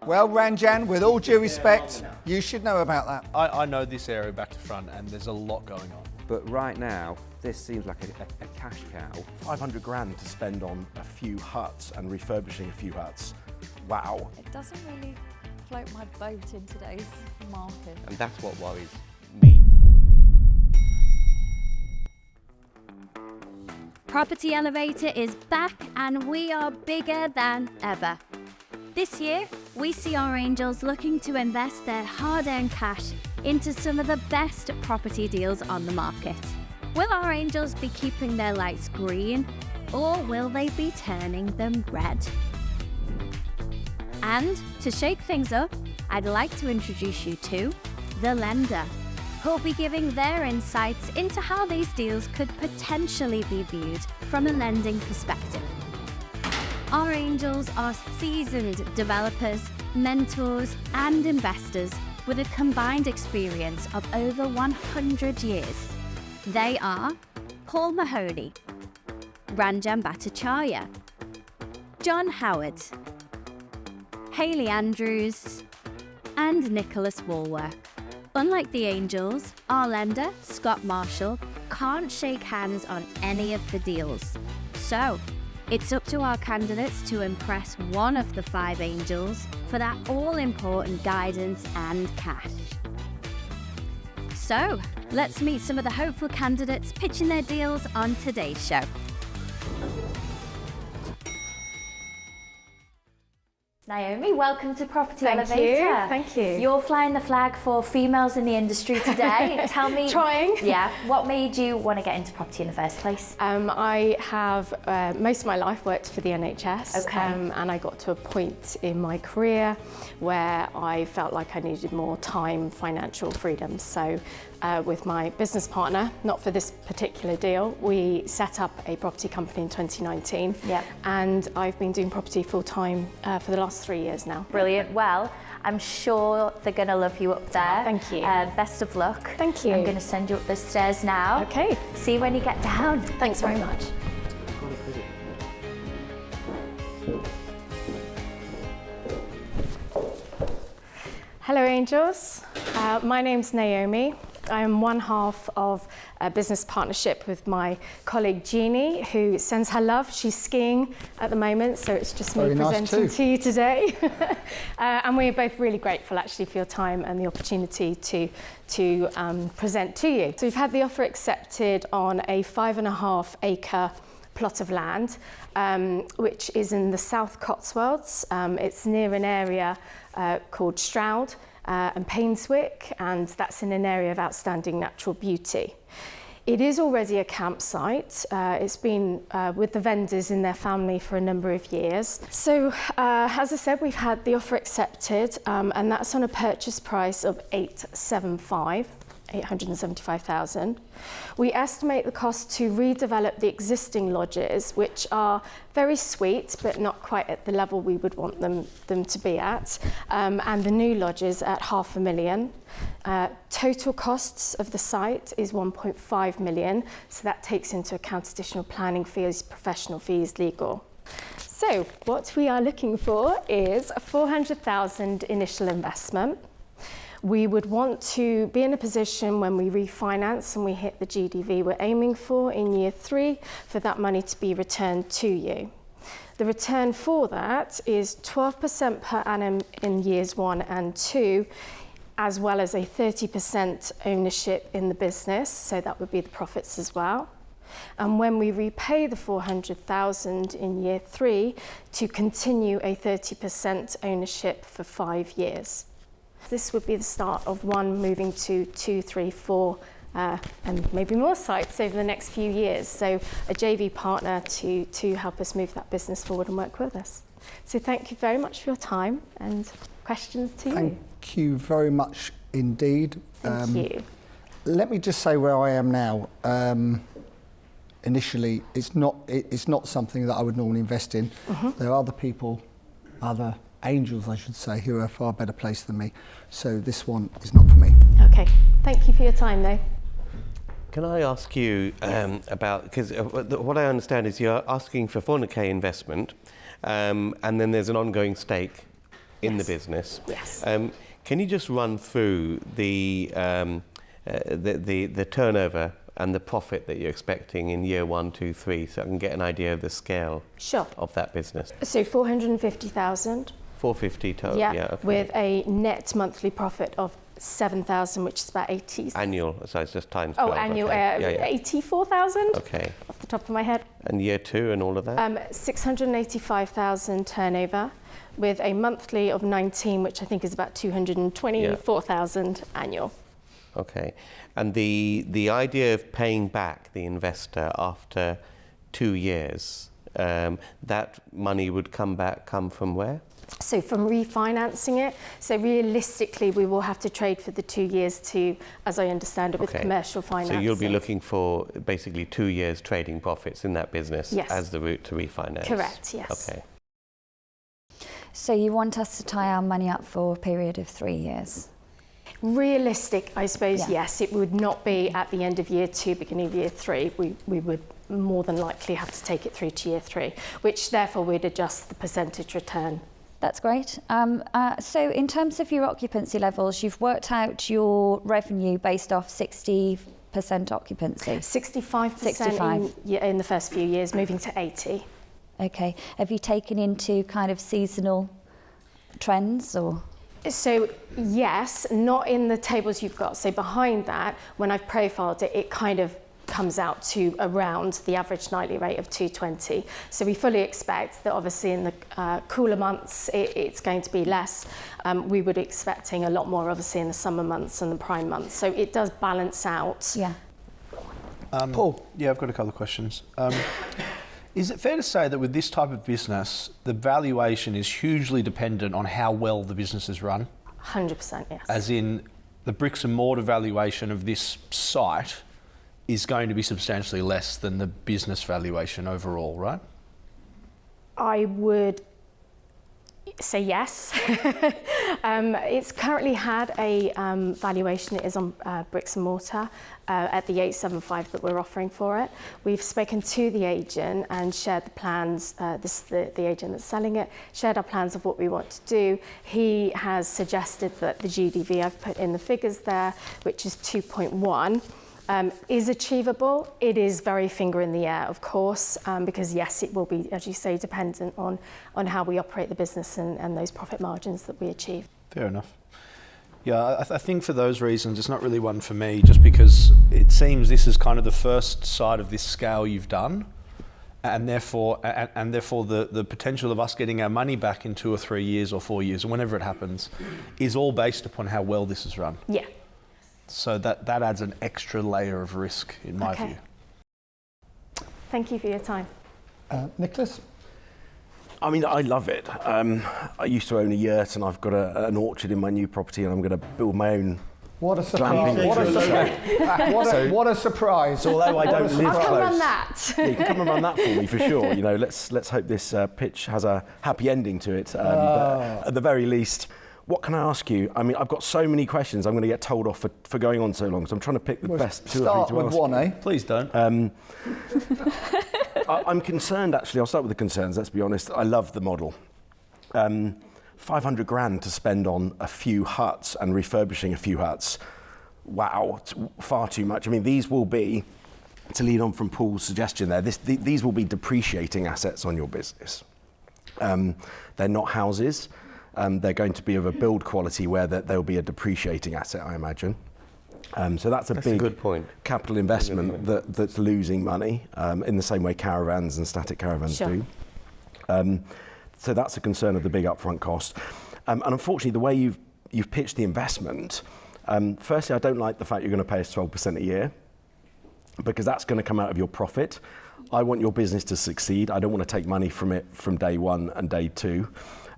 Well, Ranjan, with all due respect, you should know about that. I know this area back to front, and there's a lot going on. But right now, this seems like a cash cow. 500 grand to spend on a few huts and refurbishing a few huts. Wow. It doesn't really float my boat in today's market. And that's what worries me. Property Elevator is back and we are bigger than ever. This year, we see our angels looking to invest their hard-earned cash into some of the best property deals on the market. Will our angels be keeping their lights green, or will they be turning them red? And to shake things up, I'd like to introduce you to The Lender, who'll be giving their insights into how these deals could potentially be viewed from a lending perspective. Our angels are seasoned developers, mentors, and investors with a combined experience of over 100 years. They are Paul Mahoney, Ranjan Bhattacharya, John Howard, Hayley Andrews, and Nicholas Walworth. Unlike the angels, our lender, Scott Marshall, can't shake hands on any of the deals. So, it's up to our candidates to impress one of the 5 angels for that all-important guidance and cash. So, let's meet some of the hopeful candidates pitching their deals on today's show. Naomi, welcome to Property Thank Elevator. Thank you. You're flying the flag for females in the industry today. Tell me, Trying. Yeah, what made you want to get into property in the first place? I have most of my life worked for the NHS, Okay. and I got to a point in my career where I felt like I needed more time, financial freedom. So with my business partner, not for this particular deal, we set up a property company in 2019. Yep. And I've been doing property full time for the last 3 years now. Brilliant. Well, I'm sure they're going to love you up there. Thank you. Best of luck. Thank you. I'm going to send you up the stairs now. Okay. See you when you get down. Thanks very much. Hello angels, my name's Naomi. I am one half of a business partnership with my colleague Jeannie, who sends her love. She's skiing at the moment, so it's just me Very nice presenting too. to you today. And we're both really grateful actually for your time and the opportunity to present to you. So we've had the offer accepted on a 5.5 acre plot of land, which is in the South Cotswolds. It's near an area called Stroud and Painswick, and that's in an area of outstanding natural beauty. It is already a campsite. It's been with the vendors in their family for a number of years. So as I said, we've had the offer accepted, and that's on a purchase price of 875,000. We estimate the cost to redevelop the existing lodges, which are very sweet, but not quite at the level we would want them to be at, and the new lodges at $500,000. Total costs of the site is 1.5 million, so that takes into account additional planning fees, professional fees, legal. So what we are looking for is a 400,000 initial investment. We would want to be in a position when we refinance and we hit the GDV we're aiming for in year 3 for that money to be returned to you. The return for that is 12% per annum in years 1 and 2, as well as a 30% ownership in the business, so that would be the profits as well. And when we repay the 400,000 in year 3, to continue a 30% ownership for 5 years. This would be the start of 1 moving to 2, 3, 4, and maybe more sites over the next few years. So a JV partner to help us move that business forward and work with us. So thank you very much for your time, and questions to you. Thank you very much indeed. Thank you. Let me just say where I am now. Initially, it's not something that I would normally invest in. There are other people, other angels I should say, who are a far better placed than me. So this one is not for me. Okay, thank you for your time though. Can I ask you about, because what I understand is you're asking for 400k investment, and then there's an ongoing stake in Yes. the business. Yes. Can you just run through the turnover and the profit that you're expecting in year 1, 2, 3, so I can get an idea of the scale Sure. of that business? So 450,000. 450 total. Yeah. Okay. With a net monthly profit of 7,000, which is about 80. Annual, so it's just times 12. Annual, okay. 84,000 Okay. off the top of my head. And year 2 and all of that? 685,000 turnover with a monthly of 19, which I think is about 224,000 annual. Okay. And the idea of paying back the investor after 2 years, that money would come from where? So from refinancing it, so realistically we will have to trade for the 2 years to, as I understand it, with Okay. commercial financing. So you'll be looking for basically 2 years trading profits in that business Yes. as the route to refinance? Correct, yes. Okay. So you want us to tie our money up for a period of 3 years? Realistic, I suppose, Yeah. yes. It would not be at the end of year 2, beginning of year 3. We would more than likely have to take it through to year 3, which therefore we'd adjust the percentage return. That's great. So in terms of your occupancy levels, you've worked out your revenue based off 60% occupancy. 65% 65. in the first few years, moving to 80. Okay. Have you taken into kind of seasonal trends or? So yes, not in the tables you've got. So behind that, when I've profiled it, it kind of comes out to around the average nightly rate of 220. So we fully expect that obviously in the cooler months it's going to be less. We would be expecting a lot more obviously in the summer months and the prime months. So it does balance out. Yeah. Paul? Yeah, I've got a couple of questions. Is it fair to say that with this type of business, the valuation is hugely dependent on how well the business is run? 100%, yes. As in, the bricks and mortar valuation of this site is going to be substantially less than the business valuation overall, right? I would say yes. It's currently had a valuation. It is on bricks and mortar at the 875 that we're offering for it. We've spoken to the agent and shared the plans. This is the agent that's selling it. Shared our plans of what we want to do. He has suggested that the GDV I've put in the figures there, which is 2.1. Is achievable. It is very finger in the air, of course, because yes, it will be, as you say, dependent on how we operate the business and those profit margins that we achieve. Fair enough. Yeah, I think for those reasons, it's not really one for me, just because it seems this is kind of the first side of this scale you've done, and therefore the potential of us getting our money back in 2 or 3 years or 4 years, or whenever it happens, is all based upon how well this is run. Yeah. So that adds an extra layer of risk, in my view. Thank you for your time. Nicholas? I mean, I love it. I used to own a yurt and I've got an orchard in my new property and I'm going to build my own. What a surprise. Glamping What a retreat. surprise. What a surprise. So although I don't live I'll come close, run that. yeah, you can come and run that for me for sure. You know, let's hope this pitch has a happy ending to it. But at the very least, what can I ask you? I mean, I've got so many questions. I'm going to get told off for going on so long. So I'm trying to pick the best 2 or 3 to ask. Start with one, eh? Please don't. I'm concerned, actually. I'll start with the concerns, let's be honest. I love the model. 500 grand to spend on a few huts and refurbishing a few huts. Wow, it's far too much. I mean, these will be, to lead on from Paul's suggestion there, these will be depreciating assets on your business. They're not houses. They're going to be of a build quality where there'll be a depreciating asset, I imagine. So that's a big good point. capital investment that's losing money in the same way caravans and static caravans Sure. do. So that's a concern of the big upfront cost. And unfortunately, the way you've pitched the investment, firstly, I don't like the fact you're going to pay us 12% a year, because that's going to come out of your profit. I want your business to succeed. I don't want to take money from it from day 1 and day 2.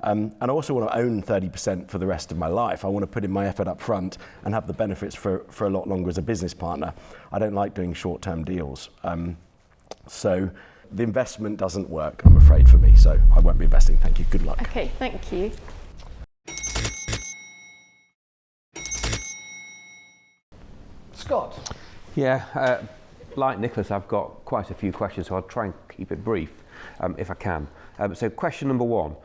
And I also want to own 30% for the rest of my life. I want to put in my effort up front and have the benefits for a lot longer as a business partner. I don't like doing short-term deals. So the investment doesn't work, I'm afraid, for me. So I won't be investing. Thank you. Good luck. Okay, thank you. Scott? Yeah, like Nicholas, I've got quite a few questions, so I'll try and keep it brief if I can. So question number one,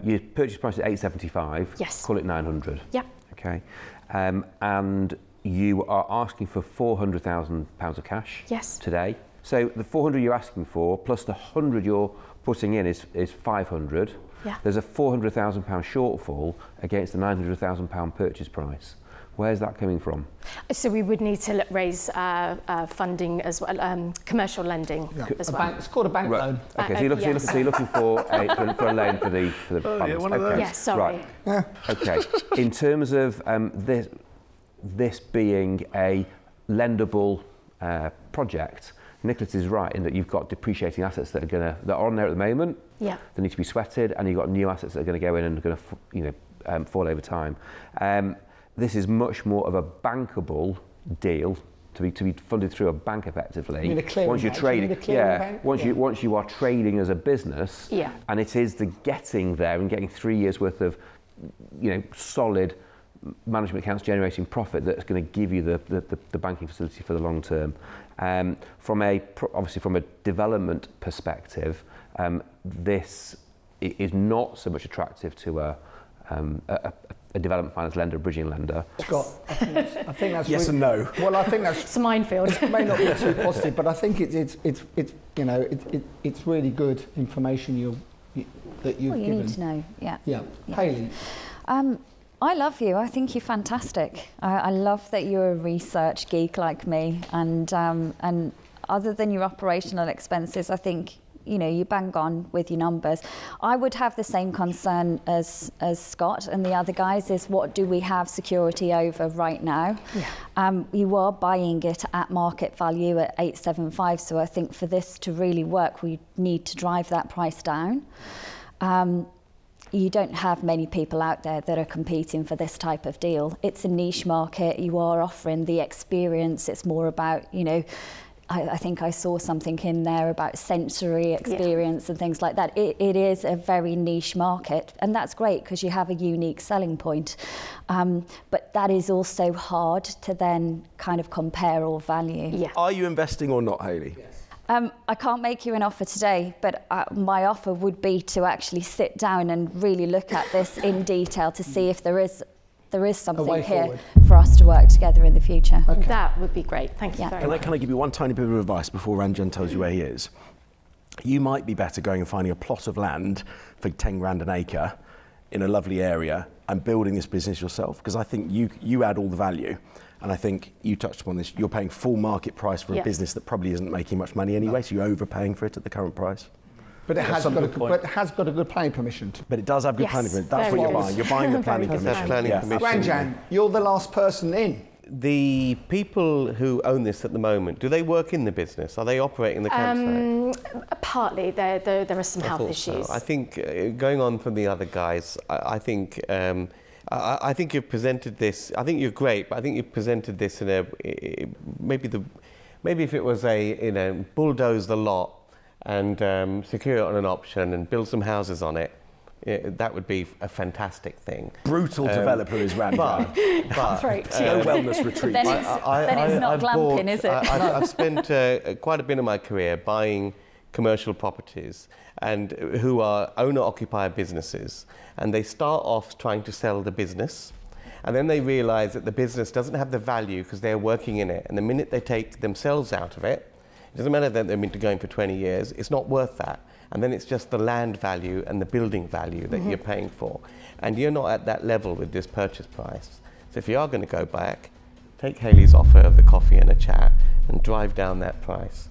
your purchase price is 875. Yes. Call it 900. Yeah. Okay. And you are asking for £400,000 of cash. Yes. Today. So the 400 you're asking for plus the 100 you're putting in is 500. Yeah. There's a £400,000 shortfall against the £900,000 purchase price. Where's that coming from? So we would need to raise funding as well, commercial lending as well. It's called a bank loan. Okay, so you're looking for a loan for the balance. one of those. Okay. Yes, sorry. Right. Okay. In terms of this being a lendable project, Nicholas is right in that you've got depreciating assets that are on there at the moment. Yeah. They need to be sweated, and you've got new assets that are going to go in and are going to fall over time. This is much more of a bankable deal to be funded through a bank effectively. You mean a clearing once you're bank? trading, You mean a clearing bank? once you are trading as a business, Yeah. and it is the getting there and getting 3 years worth of solid management accounts generating profit that's going to give you the banking facility for the long term. Obviously from a development perspective, this is not so much attractive to a development finance lender, a bridging lender. Scott, I think that's Yes and no. Well, I think that's It's a minefield. it may not be too positive, but I think it's really good information that you've Well, you given. need to know, yeah. Yeah, Hayley. I love you. I think you're fantastic. I love that you're a research geek like me, and other than your operational expenses, I think you bang on with your numbers. I would have the same concern as Scott and the other guys, is what do we have security over right now? Yeah. You are buying it at market value at 875, so I think for this to really work, we need to drive that price down. You don't have many people out there that are competing for this type of deal. It's a niche market. You are offering the experience. It's more about, I think I saw something in there about sensory experience and things like that. It is a very niche market, and that's great because you have a unique selling point. But that is also hard to then kind of compare or value. Yeah. Are you investing or not, Hayley? I can't make you an offer today, but my offer would be to actually sit down and really look at this in detail to see if there is something way here forward. for us to work together in the future. That would be great. Thank you Yeah. very much. Can I give you one tiny bit of advice before Ranjan tells you where he is? You might be better going and finding a plot of land for 10 grand an acre in a lovely area and building this business yourself, because I think you add all the value. And I think you touched upon this, you're paying full market price for a business that probably isn't making much money anyway, so you're overpaying for it at the current price. But it has got a good planning permission. But it does have good Yes, planning permission. That's very what you're good. buying. You're buying the planning Very good. permission. Planning Yeah. permission. Ranjan, you're the last person in. The people who own this at the moment, do they work in the business? Are they operating the campsite? Partly, there are some health thought so. issues. I think going on from the other guys, I think you've presented this. I think you're great, but I think you've presented this in maybe if it was bulldoze the lot and secure it on an option and build some houses on it, that would be a fantastic thing. Brutal developer is Ranjan. But No wellness retreat. Then it's not glamping, is it? I've spent quite a bit of my career buying commercial properties and who are owner-occupier businesses, and they start off trying to sell the business, and then they realise that the business doesn't have the value because they're working in it, and the minute they take themselves out of it, it doesn't matter that they've been going for 20 years, it's not worth that. And then it's just the land value and the building value that you're paying for. And you're not at that level with this purchase price. So if you are going to go back, take Hayley's offer of the coffee and a chat and drive down that price.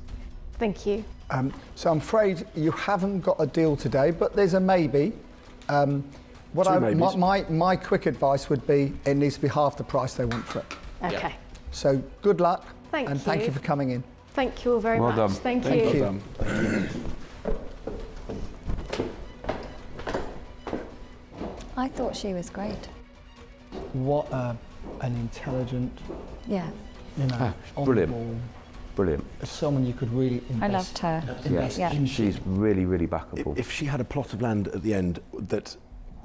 Thank you. So I'm afraid you haven't got a deal today, but there's a maybe. Two maybes. My quick advice would be it needs to be half the price they want for it. Okay. So good luck. Thank and thank you. you for coming in. Thank you all very much. done. Thank you. Thank you. Well done. I thought she was great. What an intelligent, Yeah, on brilliant. the ball, Brilliant. someone you could really invest. I loved her. invest Yeah. into. She's really, really backable. If she had a plot of land at the end that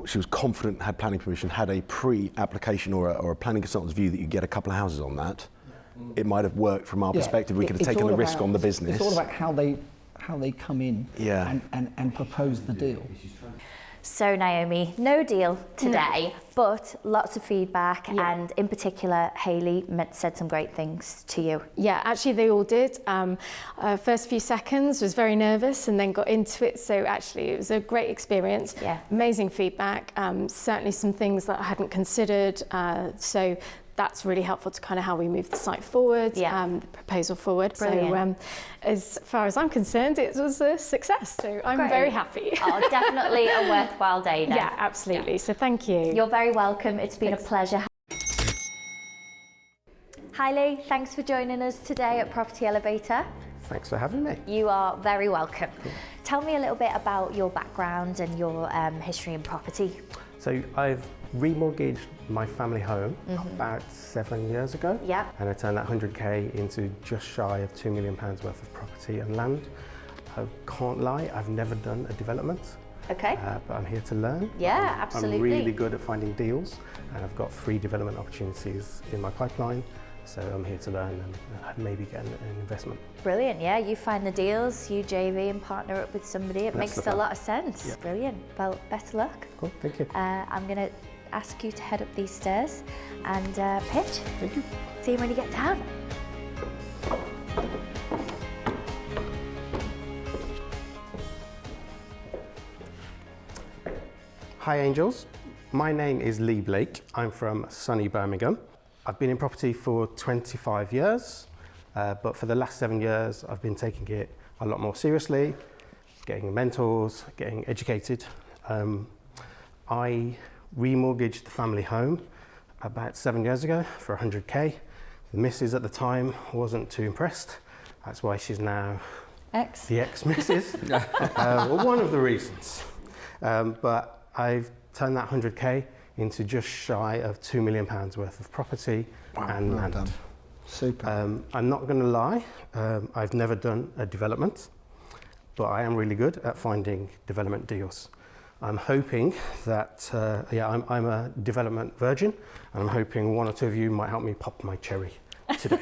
she was confident had planning permission, had a pre-application or a planning consultant's view that you get a couple of houses on that, it might have worked from our perspective. We could have It's taken all the risk about- on the business. It's all about how they how they come in and propose the deal. So Naomi, no deal today, but lots of feedback, and in particular, Hayley said some great things to you. Yeah, actually they all did. First few seconds was very nervous and then got into it. So actually it was a great experience. Yeah. Amazing feedback. Certainly some things that I hadn't considered. So that's really helpful to kind of how we move the site forward, the proposal forward. Brilliant. So as far as I'm concerned, it was a success. So I'm very happy. Oh, definitely a worthwhile day then. Yeah, absolutely. So thank you. You're very welcome. It's been a pleasure. Hayley, thanks for joining us today at Property Elevator. Thanks for having me. You are very welcome. Tell me a little bit about your background and your history in property. So I've remortgaged my family home about 7 years ago. Yeah. And I turned that 100k into just shy of £2 million worth of property and land. I can't lie, I've never done a development. Okay. But I'm here to learn. Yeah, absolutely. I'm really good at finding deals, and I've got 3 development opportunities in my pipeline. So I'm here to learn and maybe get an investment. Brilliant, yeah. You find the deals, you JV and partner up with somebody. It makes a lot of sense. Yeah. Brilliant. Well, better luck. Cool, thank you. I'm going to ask you to head up these stairs and pitch. Thank you. See you when you get down. Hi Angels, my name is Lee Blake. I'm from sunny Birmingham. I've been in property for 25 years, but for the last 7 years I've been taking it a lot more seriously, getting mentors, getting educated. I remortgaged the family home about 7 years ago for 100k. The missus at the time wasn't too impressed. That's why she's now the ex-missus. Well, one of the reasons. But I've turned that 100k into just shy of £2 million worth of property and land. Done. Super. I'm not going to lie, I've never done a development, but I am really good at finding development deals. I'm hoping that, I'm a development virgin, and I'm hoping one or two of you might help me pop my cherry today.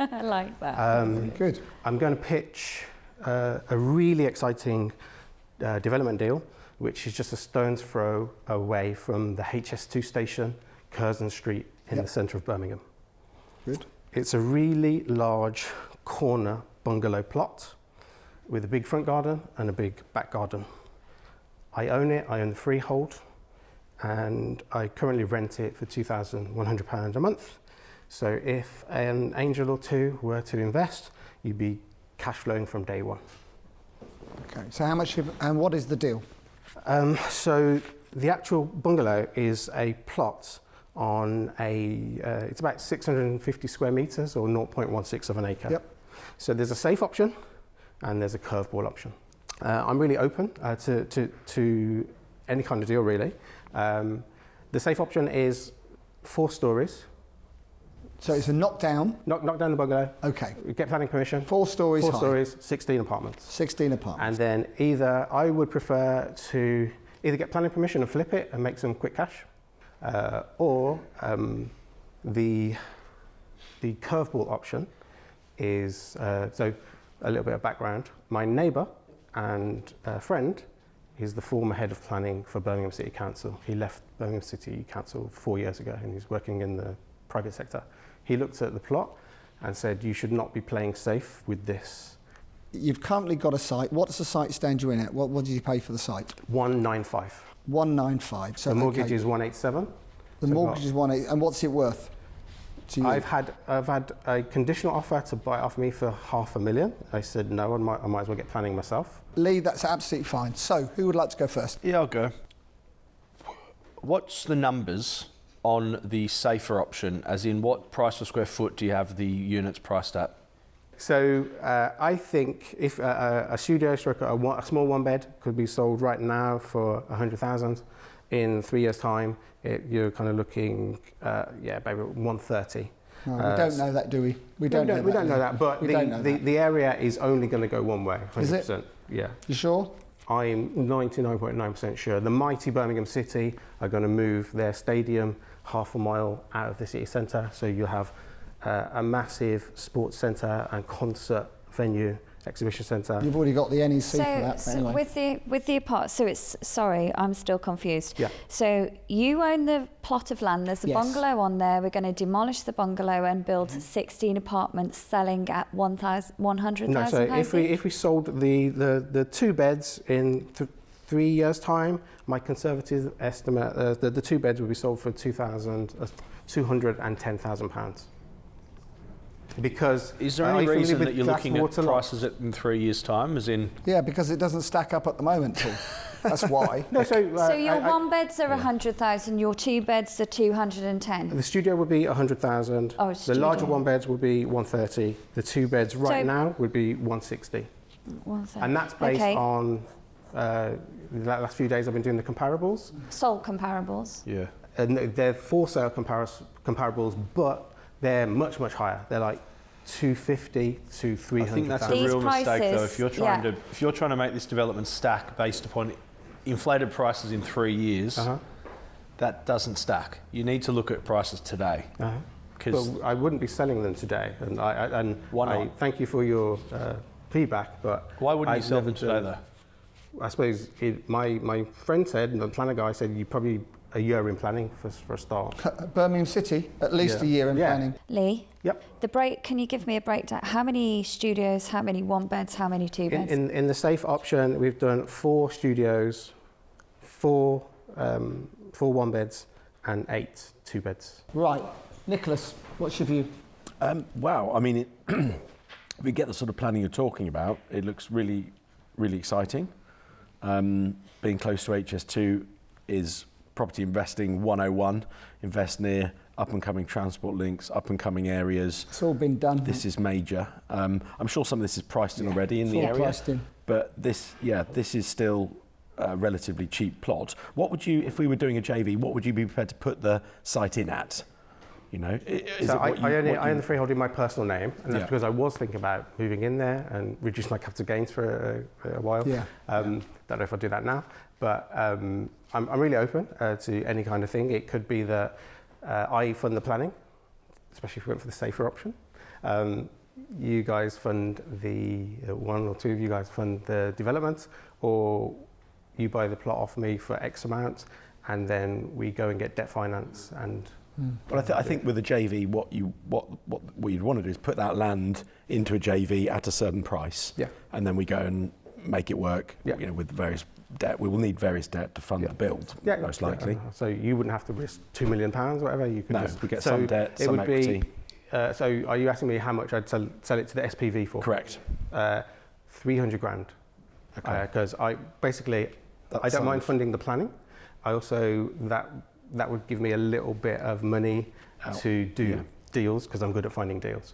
I like that. Good. I'm going to pitch a really exciting development deal, which is just a stone's throw away from the HS2 station, Curzon Street in the centre of Birmingham. Good. It's a really large corner bungalow plot with a big front garden and a big back garden. I own it, I own the freehold, and I currently rent it for £2,100 a month. So if an angel or two were to invest, you'd be cash flowing from day one. Okay. So how much? And what is the deal? So the actual bungalow is a plot on it's about 650 square metres or 0.16 of an acre. Yep. So there's a safe option and there's a curveball option. I'm really open to any kind of deal really. The safe option is 4 stories. So it's a knockdown. Knock down the bungalow. Okay. Get planning permission. 4 stories high. 4 stories, 16 apartments. 16 apartments. And then I would prefer to either get planning permission and flip it and make some quick cash, or the curveball option is, so a little bit of background. My neighbour and friend is the former head of planning for Birmingham City Council. He left Birmingham City Council 4 years ago and he's working in the private sector. He looked at the plot and said, you should not be playing safe with this. You've currently got a site. What's the site stand you in at? What did you pay for the site? 195. 195. So The mortgage is 187. The mortgage is 180. And what's it worth to you? I've had a conditional offer to buy it off me for £500,000. I said no, I might as well get planning myself. Lee, that's absolutely fine. So who would like to go first? Yeah, I'll go. What's the numbers on the safer option, as in what price per square foot do you have the units priced at? So I think if a studio stroke a small one bed could be sold right now for 100,000, in 3 years' time, you're kind of looking, maybe 130. No, we don't know that, do we? We don't know that. But the area is only going to go one way, 100%. Is it? Yeah. You sure? I'm 99.9% sure. The mighty Birmingham City are going to move their stadium half a mile out of the city centre, so you'll have a massive sports centre and concert venue exhibition centre. You've already got the NEC for that. So Anyway. with the apart, so it's sorry, I'm still confused. Yeah. So you own the plot of land. There's a Yes. bungalow on there. We're going to demolish the bungalow and build 16 apartments, selling at 100,000. No, so if we sold the 2 beds in 3 years' time, my conservative estimate, the 2 beds would be sold for £210,000. Because Is there are any you familiar reason with that you're glass looking at water locks? prices in 3 years' time, as in... Yeah, because it doesn't stack up at the moment, Paul. That's why. No, So your 1 beds are 100,000. Your 2 beds are 210. the studio would be 100,000. Oh, The larger studio. 1 beds would be 130. The 2 beds right So- now would be 160. 130. And that's based Okay. on the last few days I've been doing the comparables. Sold comparables. Yeah. And they're for sale comparables, but they're much, much higher. They're like 250 to I 300. think that's a These real mistake, though. prices, If you're yeah. trying to make this development stack based upon inflated prices in 3 years, that doesn't stack. You need to look at prices today. Because But I wouldn't be selling them today. And Why I not? thank you for your feedback, but why wouldn't you I've sell never them today, done- though? I suppose my friend said, and the planner guy said, you probably a year in planning for a start. Birmingham City, at least Yeah. a year in Yeah. planning. Lee, Yep. can you give me a breakdown? How many studios, how many 1 beds, how many 2 beds? In the safe option, we've done 4 studios, 4 1 beds, and 8 2 beds. Right. Nicholas, what's your view? Wow, I mean, if we get the sort of planning you're talking about, it looks really, really exciting. Being close to HS2 is property investing 101. Invest near up-and-coming transport links, up-and-coming areas. It's all been done. This is major. I'm sure some of this is priced in already in It's the all area. priced in. But this is still a relatively cheap plot. What would you, if we were doing a JV, what would you be prepared to put the site in at? You know, is So it what you- I own what you- the freehold in my personal name, and that's Yeah. because I was thinking about moving in there and reduce my capital gains for a while. Yeah. Don't know if I'll do that now, but I'm really open to any kind of thing. It could be that I fund the planning, especially if we went for the safer option. You guys fund one or two of you guys fund the development, or you buy the plot off me for X amount, and then we go and get debt finance and. But I think with a JV, what you'd want to do is put that land into a JV at a certain price, Yeah. and then we go and make it work. Yeah. You know, with various debt, we will need various debt to fund the build, most likely. So you wouldn't have to risk £2 million, whatever. You could No, just, we get so some debt, it some would equity. Be, so are you asking me how much I'd sell it to the SPV for? Correct. 300 grand. Okay. Because I That's don't mind solid. funding the planning. I also that would give me a little bit of money to do deals, because I'm good at finding deals.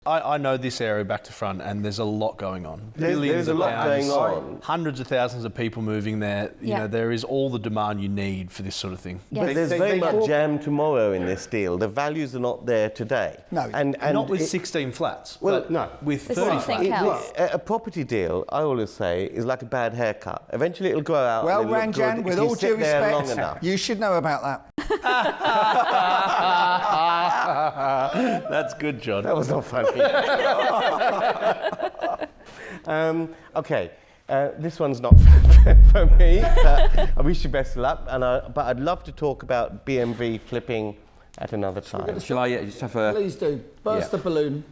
I know this area back to front, and there's a lot going on. There's a lot going on. Hundreds of thousands of people moving there. You Yeah. know, there is all the demand you need for this sort of thing. Yes. But there's They- very they much fall- jam tomorrow in this deal. The values are not there today. No. and Not with it- 16 flats, Well, but no. with There's 30 something flats. else. A property deal, I always say, is like a bad haircut. Eventually it'll grow out. Well, and it'll look Ranjan, good with if you all sit due there long respect, enough. you should know about that. That's good, John. That was not funny. Okay, this one's not for me. But I wish you best of luck, but I'd love to talk about BMV flipping at another time. Shall I just have a... Please do. Burst Yeah. the balloon.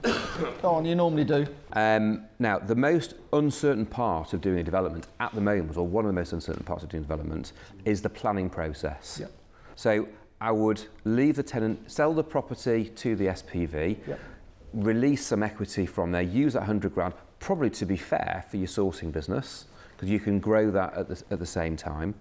Go on, you normally do. Now, the most uncertain part of doing a development at the moment, or one of the most uncertain parts of doing development, is the planning process. Yep. So I would leave the tenant, sell the property to the SPV, Yep. release some equity from there, use that 100 grand, probably to be fair for your sourcing business, because you can grow that at the same time.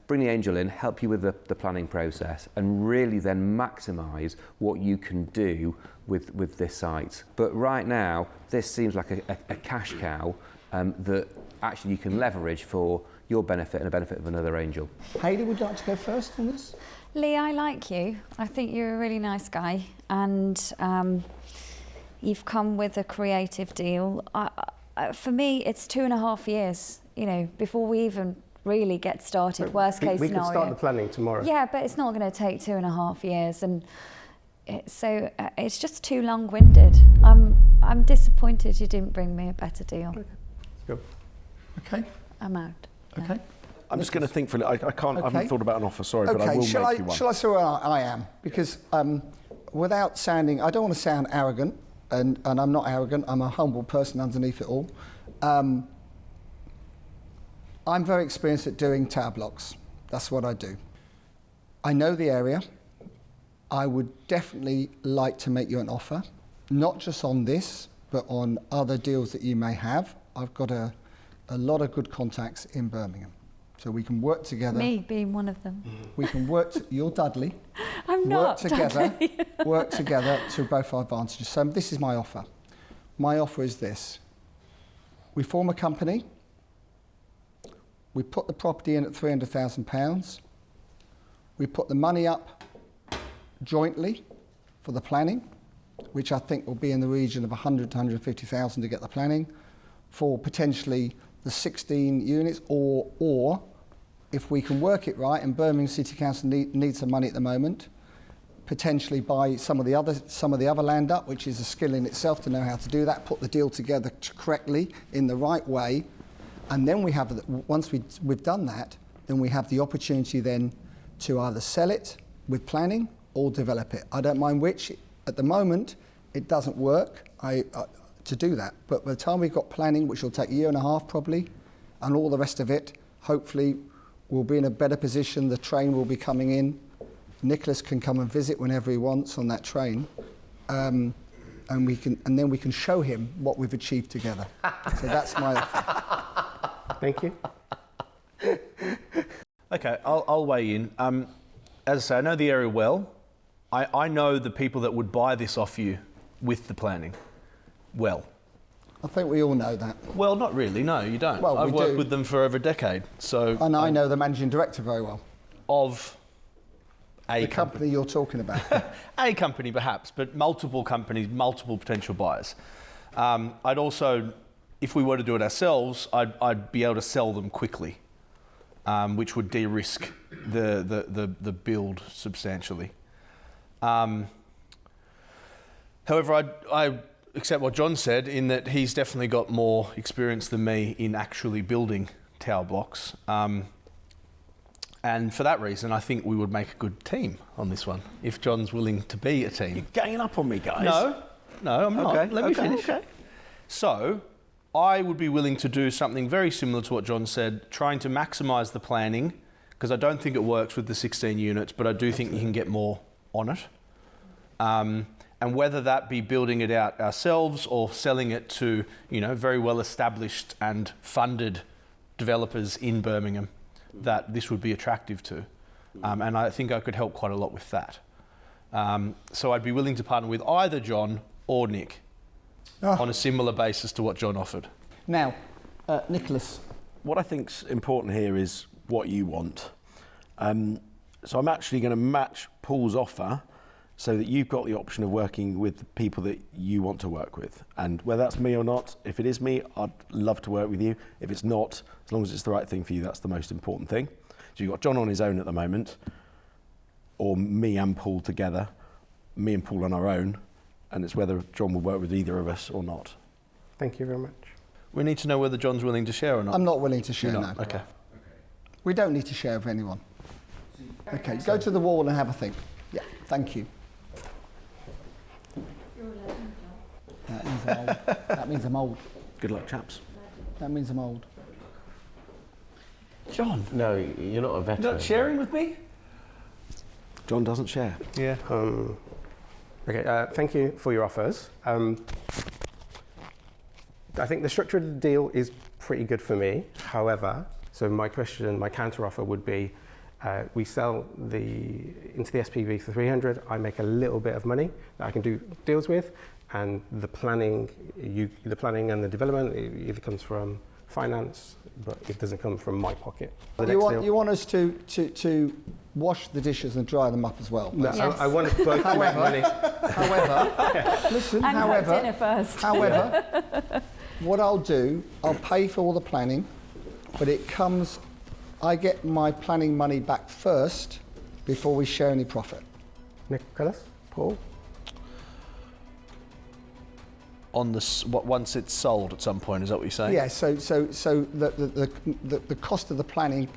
Bring the angel in, help you with the planning process, and really then maximise what you can do with this site. But right now, this seems like a cash cow that actually you can leverage for your benefit and the benefit of another angel. Hayley, would you like to go first on this? Lee, I like you. I think you're a really nice guy, and you've come with a creative deal. For me, it's 2.5 years, you know, before we even really get started. Worst case we scenario. could start the planning tomorrow. Yeah, but it's not going to take 2.5 years. And It's just too long-winded. I'm disappointed you didn't bring me a better deal. Go. Okay. I'm out. No. Okay. I'm just going to think for I can't. I haven't Okay. thought about an offer. Sorry, but I Okay, will shall make you one. I say where I am? Because without sounding, I don't want to sound arrogant, and I'm not arrogant, I'm a humble person underneath it all. I'm very experienced at doing tower blocks. That's what I do. I know the area. I would definitely like to make you an offer, not just on this, but on other deals that you may have. I've got a lot of good contacts in Birmingham. So we can work together. Me being one of them. We can work. You're Dudley. I'm not Dudley. Work together to both our advantages. So this is my offer. My offer is this: we form a company. We put the property in at £300,000. We put the money up jointly for the planning, which I think will be in the region of 100 to 150,000 to get the planning for potentially the 16 units, or if we can work it right, and Birmingham City Council needs some money at the moment, potentially buy some of the other land up, which is a skill in itself to know how to do that, put the deal together correctly in the right way, and then we have, once we've done that, then we have the opportunity then to either sell it with planning or develop it. I don't mind which. At the moment, it doesn't work to do that. But by the time we've got planning, which will take a year and a half probably, and all the rest of it, hopefully we'll be in a better position. The train will be coming in. Nicholas can come and visit whenever he wants on that train. And then we can show him what we've achieved together. So that's my offer. Thank you. Okay, I'll weigh in. As I say, I know the area well. I know the people that would buy this off you with the planning well. I think we all know that. Well, not really. No, you don't. Well, I've we worked do. with them for over a decade. So And I know the managing director very well. of a The company you're talking about. a company perhaps, but multiple companies, multiple potential buyers. I'd also, if we were to do it ourselves, I'd be able to sell them quickly, which would de-risk the build substantially. However, I accept what John said in that he's definitely got more experience than me in actually building tower blocks. And for that reason, I think we would make a good team on this one, if John's willing to be a team. You're ganging up on me, guys. No, I'm not. Okay, Let me okay, finish. okay. So, I would be willing to do something very similar to what John said, trying to maximise the planning, because I don't think it works with the 16 units, but I do think you can get more on it. And whether that be building it out ourselves or selling it to, very well established and funded developers in Birmingham, that this would be attractive to. And I think I could help quite a lot with that. So I'd be willing to partner with either John or Nick on a similar basis to what John offered. Now, Nicholas. What I think's important here is what you want. So I'm actually going to match Paul's offer so that you've got the option of working with the people that you want to work with. And whether that's me or not, if it is me, I'd love to work with you. If it's not, as long as it's the right thing for you, that's the most important thing. So you've got John on his own at the moment, or me and Paul together, me and Paul on our own, and it's whether John will work with either of us or not. Thank you very much. We need to know whether John's willing to share or not. I'm not willing to share You're now. not? Okay. We don't need to share with anyone. Okay, go to the wall and have a think. Yeah, thank you. That means I'm old. Good luck, chaps. That means I'm old. John, No, you're not a veteran. you're not sharing with me? John doesn't share. Yeah. Okay, thank you for your offers. I think the structure of the deal is pretty good for me. However, so my counter offer would be, we sell into the SPV for 300. I make a little bit of money that I can do deals with, and the planning and the development either comes from finance, but it doesn't come from my pocket. You want us to wash the dishes and dry them up as well? No, Yes. I want both to make money. However, listen, And have dinner first. however, what I'll do, I'll pay for all the planning, but I get my planning money back first before we share any profit. Nicholas, Paul, on once it's sold at some point. Is that what you're saying? Yeah, so the cost of the planning,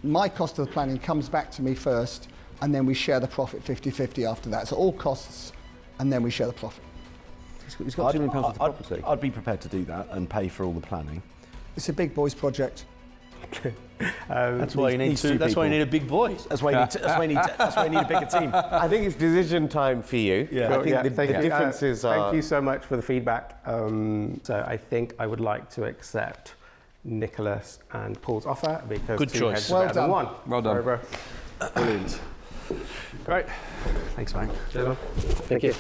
my cost of the planning comes back to me first, and then we share the profit 50-50 after that. So all costs, and then we share the profit. He's got £2 million for the property. I'd be prepared to do that and pay for all the planning. It's a big boys project. That's why you need these two That's why you people. need a big boy. That's why you need a bigger team. I think it's decision time for you. Yeah. I think the thank you. differences are... Thank you so much for the feedback. So I think I would like to accept Nicholas and Paul's offer because Good two choice. heads are Well better than done. one. Well done. Sorry, bro. Brilliant. Great. Thanks, mate. Cheers, man. Thank you.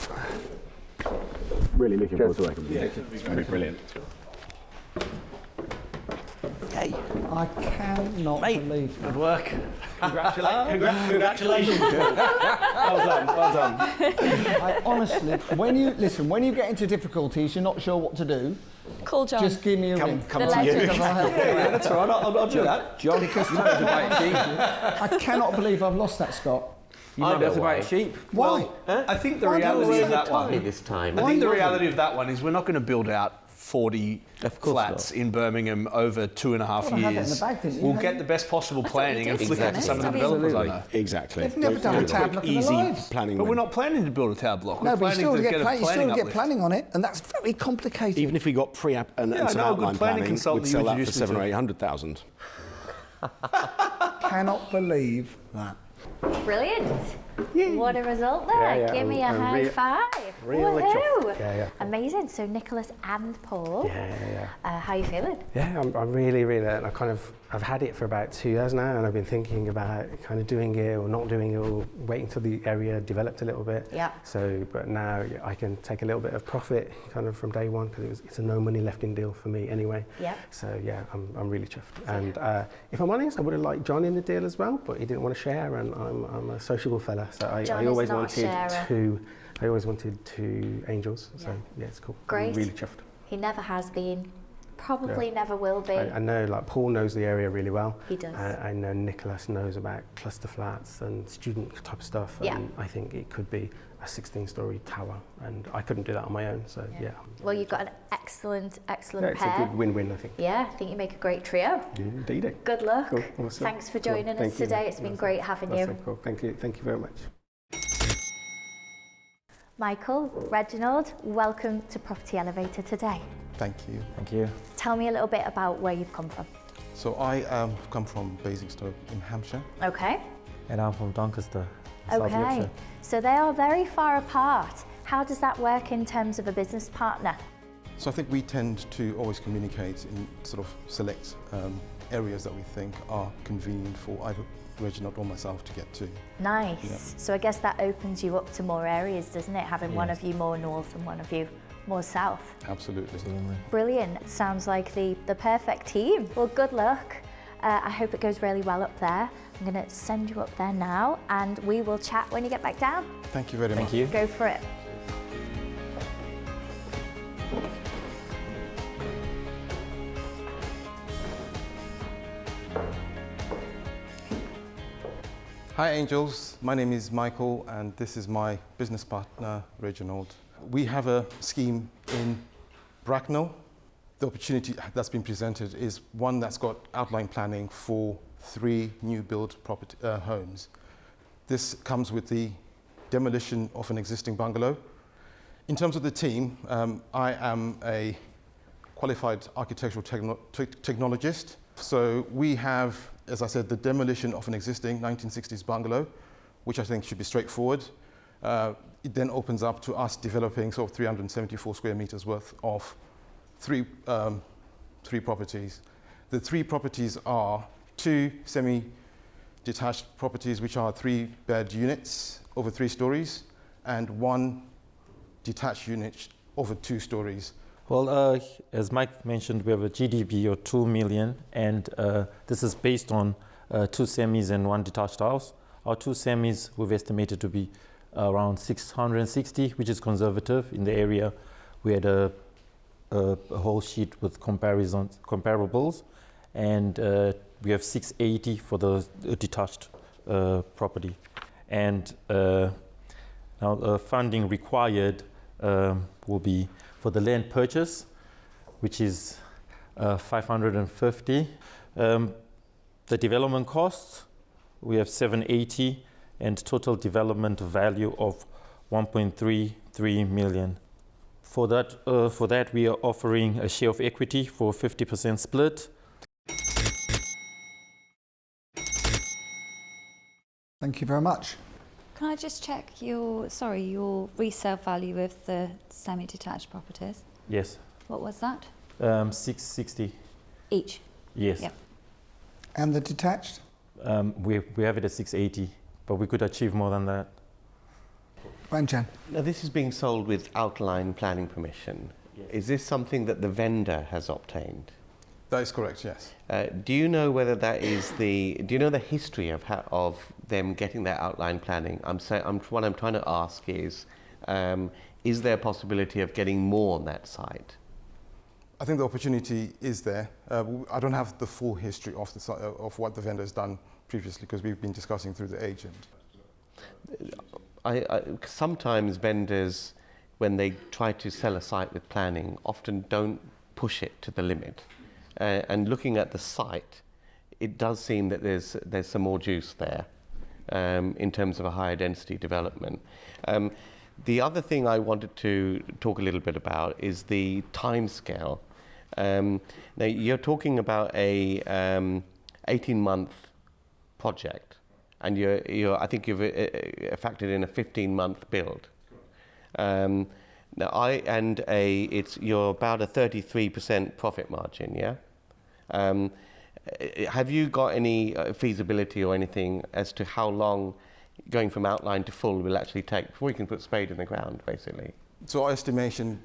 Really looking forward to working with you. It's going to be brilliant. I cannot believe Good work. Congratulations. Well done. I honestly, when you get into difficulties, you're not sure what to do, Call John. just give me a ring. Come The to you. legend. That's all right. I'll do that. John, because you might have to buy a sheep. I cannot believe I've lost that, Scott. You might I be able to know buy why. a sheep. Why? I think the Why don't we reality of save that time? one. this time. I think the reality of that one is we're not going to build out 40 Of course flats in Birmingham over 2.5 Well, I had that in the years. bag, didn't you? We'll Had get you? the best possible planning and did, flick it to exactly. some of the Absolutely. developers I know. Exactly. They've never done a tab block in their easy lives. planning. But we're win. not planning to build a tower block. No, We're but you planning still to get, get a you still planning get uplift. planning on it, and that's very complicated. Even if we got pre-app and Yeah, I some know, a good outline planning planning, consultant we'd you sell that for introduced me 700,000 or to. 800,000. Cannot believe that. Brilliant. What a result there. Yeah, yeah, Give me a I'm high five. really Woohoo. chuffed. Yeah. Amazing. So Nicholas and Paul, how are you feeling? Yeah, I'm really, I've had it for about 2 years now, and I've been thinking about kind of doing it or not doing it or waiting till the area developed a little bit. Yeah. So, but now I can take a little bit of profit kind of from day one because it's a no money left in deal for me anyway. Yeah. So yeah, I'm really chuffed. And if I'm honest, I would have liked John in the deal as well, but he didn't want to share, and I'm a sociable fella, so John I is always not a wanted sharer. I always wanted two angels. So yeah, it's cool. Great. I'm really chuffed. He never has been. Probably never will be. I know, like Paul knows the area really well. He does. I know Nicholas knows about cluster flats and student type stuff. Yeah. And I think it could be a 16-story tower, and I couldn't do that on my own. So yeah. Well, you've got an excellent Yeah, it's pair. a good win-win, I think. Yeah, I think you make a great trio. Indeed. Good luck. Cool. Awesome. Thanks for Cool. joining Thank us you. today. It's been Awesome. great having you. Awesome. Cool. Thank you. Thank you very much. Michael, Reginald, welcome to Property Elevator today. Thank you. Thank you. Tell me a little bit about where you've come from. So I come from Basingstoke in Hampshire. Okay. And I'm from Doncaster, South Okay. Yorkshire. So they are very far apart. How does that work in terms of a business partner? So I think we tend to always communicate in sort of select areas that we think are convenient for either Reginald or myself to get to. Nice. Yeah. So I guess that opens you up to more areas, doesn't it? Having one Yes. of you more north and one of you more south. Absolutely. Brilliant. Sounds like the perfect team. Well, good luck. I hope it goes really well up there. I'm going to send you up there now, and we will chat when you get back down. Thank you very much. Thank you. Go for it. Hi Angels, my name is Michael and this is my business partner Reginald. We have a scheme in Bracknell. The opportunity that's been presented is one that's got outline planning for 3 new build property homes. This comes with the demolition of an existing bungalow. In terms of the team, I am a qualified architectural technologist. So we have, as I said, the demolition of an existing 1960s bungalow, which I think should be straightforward. It then opens up to us developing sort of 374 square meters worth of three properties. The 3 properties are 2 semi-detached properties, which are 3-bed units over 3 stories, and 1 detached unit over 2 stories. Well, as Mike mentioned, we have a GDP of 2 million, and this is based on 2 semis and 1 detached house. Our 2 semis we've estimated to be around 660, which is conservative in the area. We had a whole sheet with comparables, and we have 680 for the detached property. And now funding required will be for the land purchase, which is 550. The development costs, we have 780, and total development value of 1.33 million. For that, we are offering a share of equity for 50% split. Thank you very much. Can I just check your resale value of the semi-detached properties? Yes. What was that? 660 each. Yes. Yep. And the detached? We have it at 680, but we could achieve more than that. Ranjan. Now, this is being sold with outline planning permission. Yes. Is this something that the vendor has obtained? That is correct, yes. Do you know whether that is do you know the history of them getting their outline planning? What I'm trying to ask is there a possibility of getting more on that site? I think the opportunity is there. I don't have the full history of what the vendor has done previously because we've been discussing through the agent. Sometimes vendors, when they try to sell a site with planning, often don't push it to the limit. And looking at the site, it does seem that there's some more juice there in terms of a higher density development. The other thing I wanted to talk a little bit about is the timescale. Now you're talking about a 18-month project, and I think you've factored in a 15-month build. Now you're about a 33% profit margin, yeah? Have you got any feasibility or anything as to how long going from outline to full will actually take before we can put spade in the ground, basically? So our estimation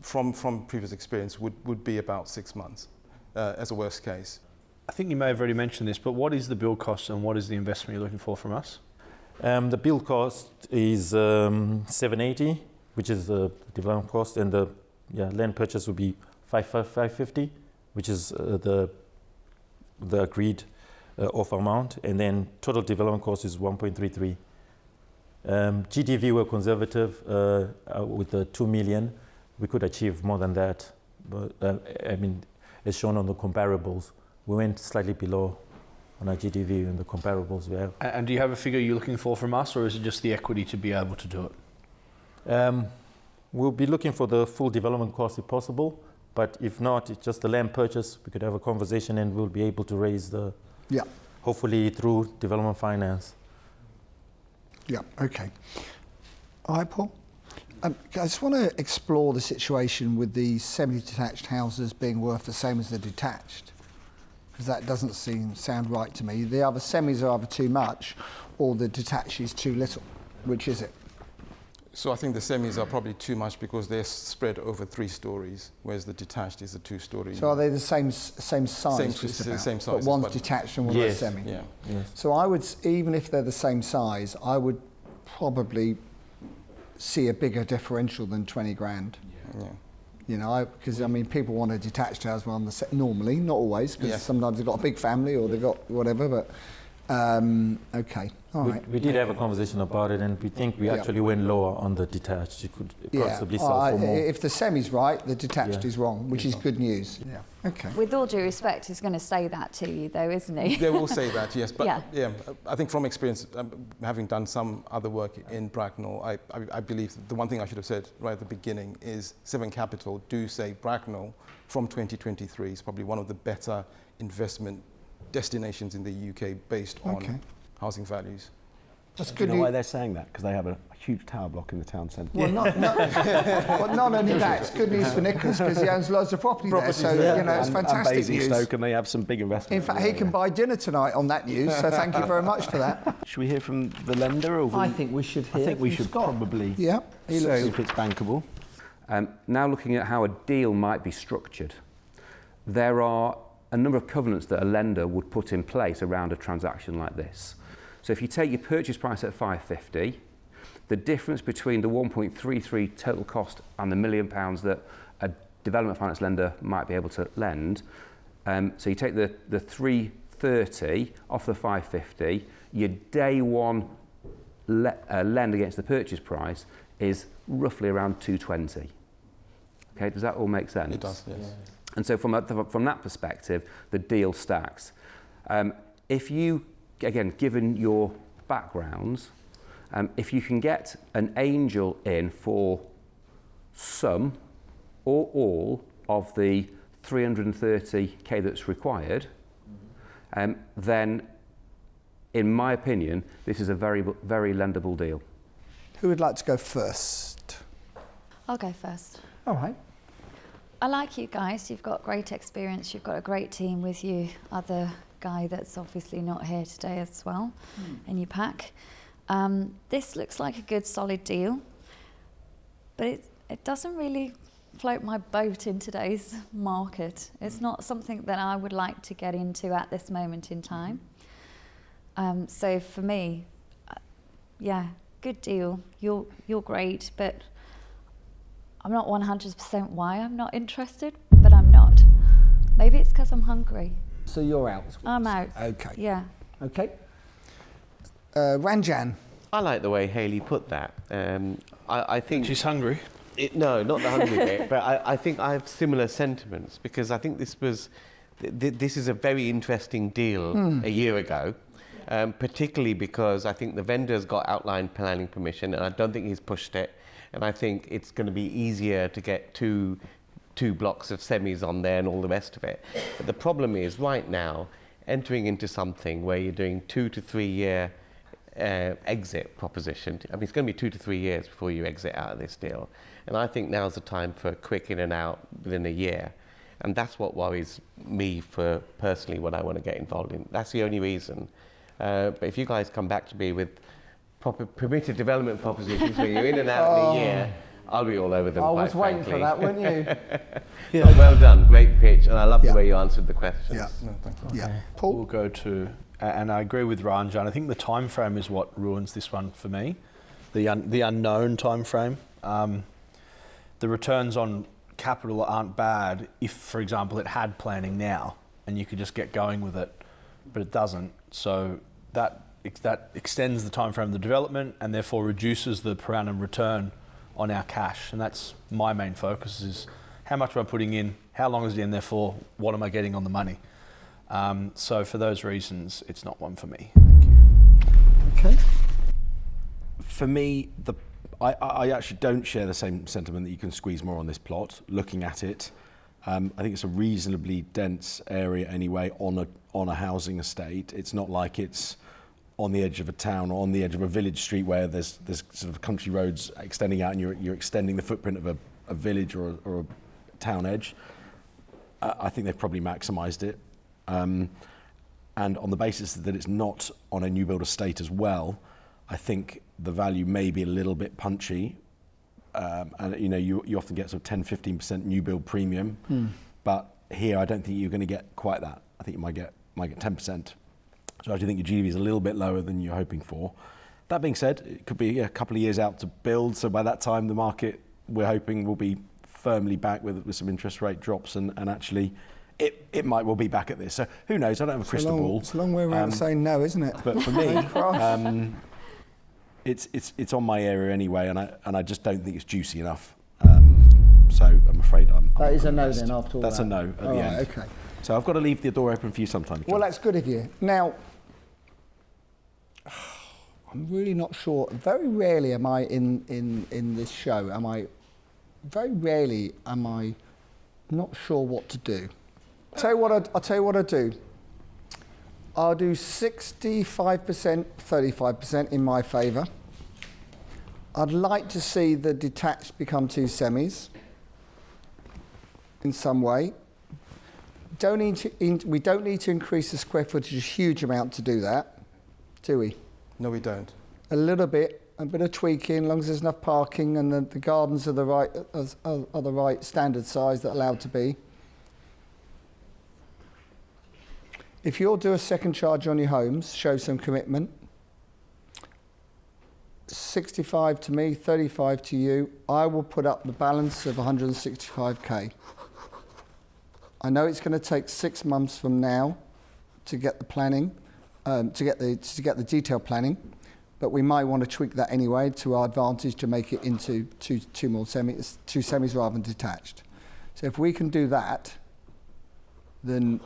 from previous experience would be about 6 months as a worst case. I think you may have already mentioned this, but what is the build cost and what is the investment you're looking for from us? The build cost is 780, which is the development cost, and the land purchase would be 550, which is the agreed offer amount, and then total development cost is 1.33. GDV were conservative with the 2 million. We could achieve more than that, but as shown on the comparables, we went slightly below on our GDV in the comparables we have. And do you have a figure you're looking for from us, or is it just the equity to be able to do it? We'll be looking for the full development cost if possible, but if not, it's just the land purchase. We could have a conversation and we'll be able to raise hopefully through development finance. Yeah, okay. All right, Paul. I just want to explore the situation with the semi-detached houses being worth the same as the detached, because that doesn't sound right to me. The other semis are either too much or the detached is too little. Which is it? So I think the semis are probably too much because they're spread over 3 stories, whereas the detached is a 2-story. So are they the same size? Same size. But one's detached and one's a semi. Yeah. Yes. So I would, even if they're the same size, I would probably see a bigger differential than 20 grand. Yeah. You know, because people want a detached house on the set normally, not always, because sometimes they've got a big family or they've got whatever. But okay, all right. We did have a conversation about it, and we think we actually went lower on the detached. You could possibly sell for more. If the semi's right, the detached is wrong, which is good news. Yeah. Okay. With all due respect, he's going to say that to you, though, isn't he? They will say that, yes. But I think from experience, having done some other work in Bracknell, I believe the one thing I should have said right at the beginning is Severn Capital do say Bracknell from 2023 is probably one of the better investment destinations in the UK based on housing values. That's Do good. you know why they're saying that? Because they have a huge tower block in the town centre. Well, not only that, it's good news for Nicholas because he owns loads of property there. So, it's fantastic news. Basingstoke, and they have some big investments. In fact, he can buy dinner tonight on that news, so thank you very much for that. Should we hear from the lender? Or I think we should hear I think we from should Scott. probably see if it's bankable. Now looking at how a deal might be structured, there are a number of covenants that a lender would put in place around a transaction like this. So if you take your purchase price at 550, the difference between the 1.33 total cost and the £1 million that a development finance lender might be able to lend, so you take the 330 off the 550, your day one lend against the purchase price is roughly around 220. Okay, does that all make sense? It does, yes. And so from that perspective, the deal stacks. If you, again, given your backgrounds, if you can get an angel in for some or all of the 330k that's required, then in my opinion, this is a very, very lendable deal. Who would like to go first? I'll go first. All right. I like you guys. You've got great experience. You've got a great team with you. Other guy that's obviously not here today as well in your pack. This looks like a good solid deal, but it doesn't really float my boat in today's market. It's not something that I would like to get into at this moment in time. So for me, yeah, good deal. You're great, but I'm not 100% why I'm not interested, but I'm not. Maybe it's because I'm hungry. So you're out. I'm out. Okay. Yeah. Okay. Ranjan. I like the way Hayley put that. I think She's hungry. No, not the hungry bit, but I think I have similar sentiments, because I think this is a very interesting deal a year ago, particularly because I think the vendor's got outline planning permission, and I don't think he's pushed it, and I think it's going to be easier to get two blocks of semis on there and all the rest of it. But the problem is, right now, entering into something where you're doing 2 to 3 year exit proposition. I mean, it's going to be 2 to 3 years before you exit out of this deal. And I think now's the time for a quick in and out within a year. And that's what worries me for personally what I want to get involved in. That's the only reason. But if you guys come back to me with proper permitted development propositions where you're in and out in a year, I'll be all over them. I was waiting for that, weren't you? Yeah. Well done, great pitch, and I love the way you answered the questions. Yeah. No, thank you. Yeah. Paul? We'll go to, and I agree with Ranjan. I think the time frame is what ruins this one for me, the unknown time frame. The returns on capital aren't bad if, for example, it had planning now and you could just get going with it, but it doesn't. So that extends the time frame of the development and therefore reduces the per annum return on our cash. And that's my main focus, is how much am I putting in, how long is it in there for, what am I getting on the money? So for those reasons, it's not one for me. Thank you. Okay. For me, I actually don't share the same sentiment that you can squeeze more on this plot. Looking at it, I think it's a reasonably dense area anyway on a housing estate. It's not like it's on the edge of a town or on the edge of a village street where there's sort of country roads extending out and you're extending the footprint of a village or a town edge. I think they've probably maximised it. And on the basis that it's not on a new build estate as well, I think the value may be a little bit punchy. And you often get sort of 10-15% new build premium. But here I don't think you're going to get quite that. I think you might get 10%. So I do think your GDV is a little bit lower than you're hoping for. That being said, it could be a couple of years out to build. So by that time, the market, we're hoping, will be firmly back with some interest rate drops, and actually it might well be back at this. So who knows? I don't have a crystal ball. It's a long way around saying no, isn't it? But for me, it's on my area anyway, and I just don't think it's juicy enough. So I'm afraid that is a no then after all. That's that. a no at all the right, end. Okay. So I've got to leave the door open for you sometime, John. Well, that's good of you. Now, I'm really not sure. Very rarely am I in this show. Very rarely am I not sure what to do. I'll tell you what I do. I'll do 65%, 35% in my favour. I'd like to see the detached become 2 semis in some way. We don't need to increase the square footage a huge amount to do that, do we? No, we don't. A little bit, a bit of tweaking, as long as there's enough parking and the gardens are the right standard size that allowed to be. If you'll do a second charge on your homes, show some commitment. 65 to me, 35 to you. I will put up the balance of 165k. I know it's going to take 6 months from now to get the planning, to get the detailed planning, but we might want to tweak that anyway to our advantage to make it into two semis rather than detached. So if we can do that, then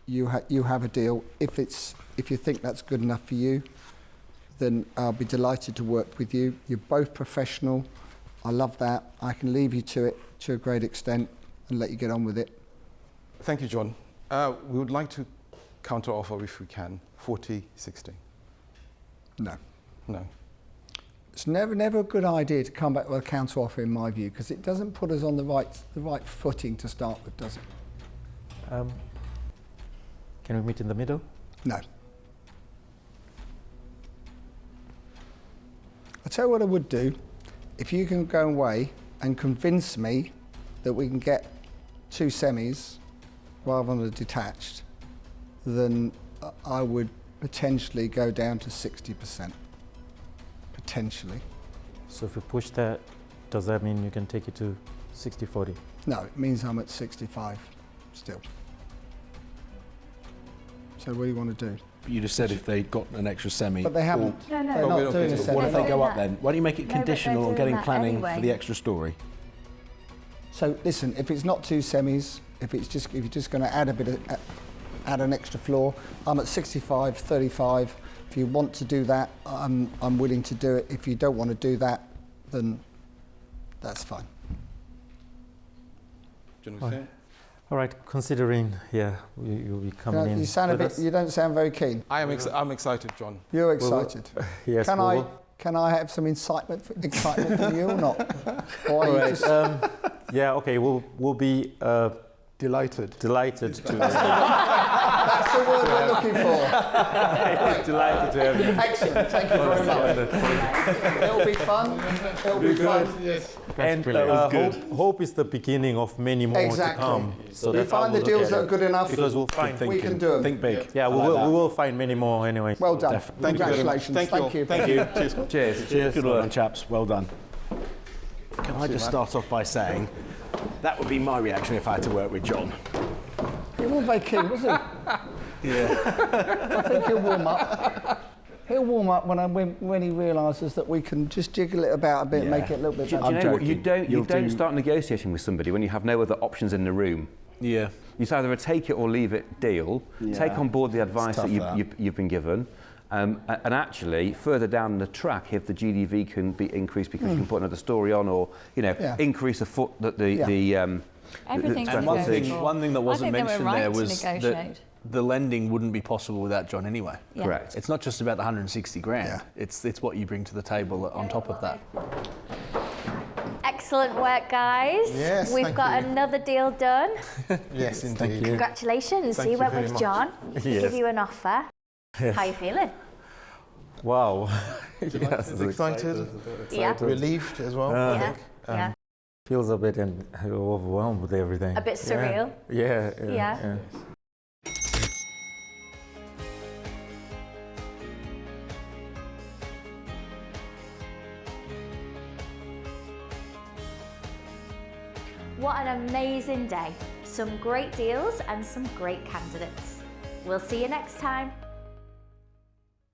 you have a deal. If you think that's good enough for you, then I'll be delighted to work with you. You're both professional. I love that. I can leave you to it to a great extent and let you get on with it. Thank you, John. We would like to counter offer if we can, 40-60. No. No. It's never a good idea to come back with a counter offer, in my view, because it doesn't put us on the right footing to start with, does it? Can we meet in the middle? No. I'll tell you what I would do. If you can go away and convince me that we can get 2 semis rather than a detached, then I would potentially go down to 60%. Potentially. So if we push that, does that mean you can take it to 60-40? No, it means I'm at 65 still. So what do you want to do? You just said if they got an extra semi. But they haven't. No, no. They're not Okay, doing a so semi. What if they go up that. then? Why don't you make it No, but they're conditional on doing getting that planning anyway. for the extra story? So listen, if it's not 2 semis, if you're just going to add add an extra floor, I'm at 65, 35. If you want to do that, I'm willing to do it. If you don't want to do that, then that's fine. Do you understand? All right, considering, you'll be coming in. You sound with us. you don't sound very keen. I'm excited, John. You're excited. Yes, Can I have some excitement from you or not? Or are All you right. just, Okay, we'll be Delighted. delighted to that's the word we're looking for. delighted to have you. Excellent. Thank you very much. It'll be fun. It'll be fun. Yes. And hope is the beginning of many more Exactly. to come. So We that's how find the we'll deals look are at good enough. because we'll find. We can do them. Think big. Yeah, we will find many more anyway. Well done. Thank you very much. Congratulations. Thank you. Thank you. Cheers. Cheers. Cheers. Good work, chaps. Well done. Can I just start off by saying that would be my reaction if I had to work with John. He wasn't very keen, was he? I think he'll warm up. He'll warm up when he realises that we can just jiggle it about a bit and make it a little bit Do better. you know what? You joking. don't start negotiating with somebody when you have no other options in the room. Yeah. It's either a take it or leave it deal. Take on board the advice tough, that that. you've been given. And actually, further down the track, if the GDV can be increased because you can put another story on, or increase the foot that Everything's And negotiable. one thing that wasn't I think they mentioned were right there to was that negotiate. the lending wouldn't be possible without John anyway. Yeah. Correct. It's not just about the 160 grand. Yeah. It's what you bring to the table on top of that. Excellent work, guys. Yes, We've thank got you. another deal done. Yes, indeed. Congratulations. Thank you you went very with much. John. Yes. Give you an offer. How you feeling? Wow. Excited, Yeah. relieved as well. I Yeah. think. Yeah. Feels a bit overwhelmed with everything. A bit surreal. Yeah. What an amazing day. Some great deals and some great candidates. We'll see you next time.